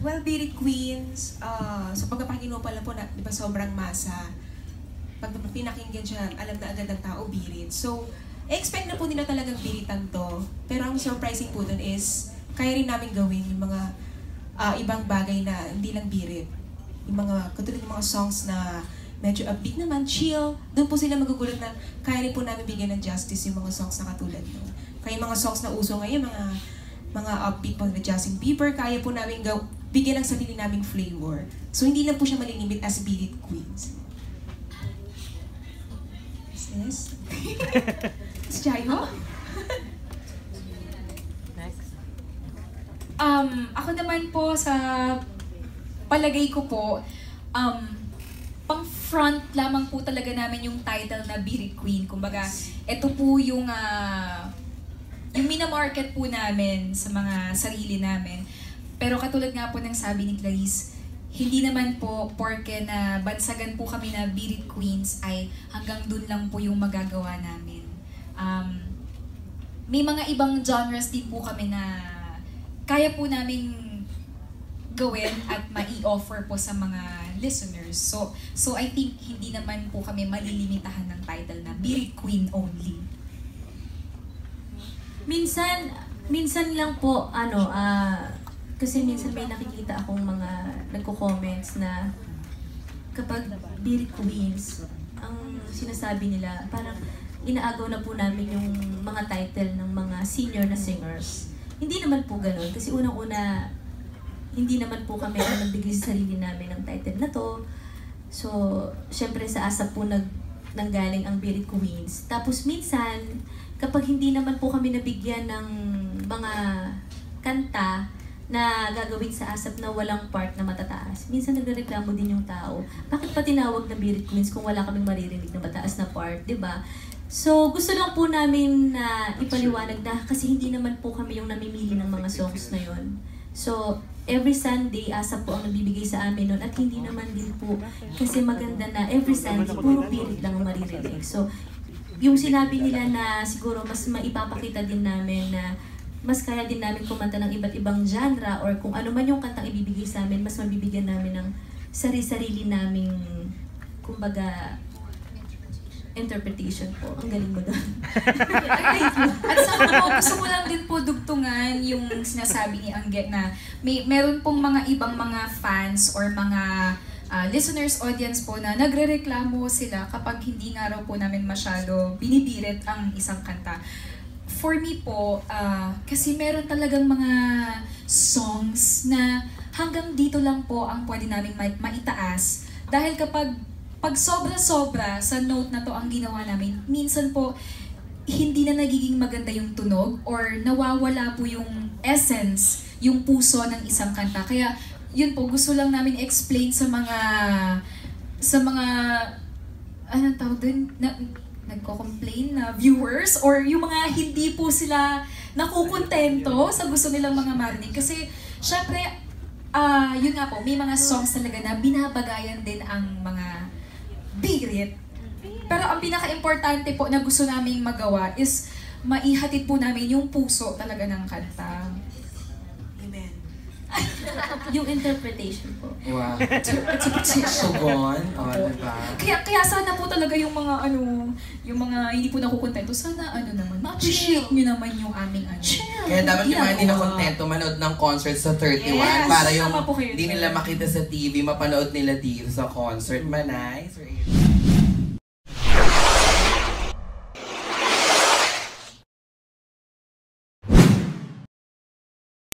Well, Beauty Queens, sa pagpapakinuha pa lang po na, di ba sobrang masa. Pag pinakinggan siya, alam na agad ng tao, birit. So, expect na po nila talagang biritan to. Pero ang surprising po dun is, kaya rin namin gawin yung mga ibang bagay na hindi lang birit. Yung mga, katulad ng mga songs na medyo upbeat naman, chill. Doon po sila magugulat na kaya rin po namin bigyan ng justice yung mga songs na katulad nun. Kaya yung mga songs na uso ngayon, mga upbeat po na Justin Bieber, kaya po namin bigyan ng sarili naming flavor. So hindi lang po siya malinimit as Beauty Queens. Yes? Miss Jaiho? Ako naman po sa palagay ko po, pang front lamang po talaga namin yung title na Beauty Queen. Kumbaga, ito po yung minamarket po namin sa mga sarili namin. Pero katulad nga po ng sabi ni Clarice, hindi naman po porke na bansagan po kami na Beauty Queens ay hanggang dun lang po yung magagawa namin. May mga ibang genres din po kami na kaya po namin gawin at mai-offer po sa mga listeners. So I think hindi naman po kami malilimitahan ng title na Beauty Queen only. Minsan lang po, kasi minsan may nakikita akong mga nagko-comments na kapag Beauty Queens, ang sinasabi nila, parang inaagaw na po namin yung mga title ng mga senior na singers. Hindi naman po ganun, kasi unang-una, hindi naman po kami ang nagbigay sa sarili namin ng title na to. So, syempre sa ASAP po nanggaling ang Beauty Queens. Tapos minsan, kapag hindi naman po kami nabigyan ng mga kanta na gagawin sa ASAP na walang part na matataas, minsan nagrereklamo din yung tao. Bakit pa tinawag na Beauty Queens kung wala kaming maririnig na mataas na part, di ba? So, gusto lang po namin na ipaliwanag na kasi hindi naman po kami yung namimili ng mga songs na yon. So, every Sunday, ASAP po ang nagbibigay sa amin nun at hindi naman din po kasi maganda na every Sunday, puro pirit lang ang maririnig. So, yung sinabi nila na siguro mas maipapakita din namin na mas kaya din namin kumanta ng iba't ibang genre or kung ano man yung kantang ibibigay sa amin, mas mabibigyan namin ng sarili-sarili naming, kumbaga, interpretation po. Ang galing mo doon. At sa gusto ko lang din po dugtungan yung sinasabi ni Angge na meron pong mga ibang mga fans or mga listeners, audience po na nagrereklamo sila kapag hindi nga raw po namin masyado binibirit ang isang kanta. For me po, kasi meron talagang mga songs na hanggang dito lang po ang pwede namin maitaas. Dahil kapag sobra-sobra sa note na to ang ginawa namin, minsan po hindi na nagiging maganda yung tunog or nawawala po yung essence, yung puso ng isang kanta. Kaya yun po, gusto lang namin explain sa mga anong tawag din, nagko-complain na viewers or yung mga hindi po sila nakukontento sa gusto nilang mga marinig. Kasi syempre, yun nga po, may mga songs talaga na binabagayan din ang mga birit. Pero ang pinaka-importante po na gusto naming magawa is maihatid po namin yung puso talaga ng kanta. Amen. Yung interpretation po. Wow. Sugon. Diba? Kaya sana po talaga yung mga yung mga hindi po nakukontento, sana naman, ma-appreciate nyo naman yung aming Kaya dapat yung mga hindi na kontento manood ng concert sa 31 Yes, para yung tama po kayo hindi dyan. nila makita sa TV, mapanood nila dito sa concert. Manay.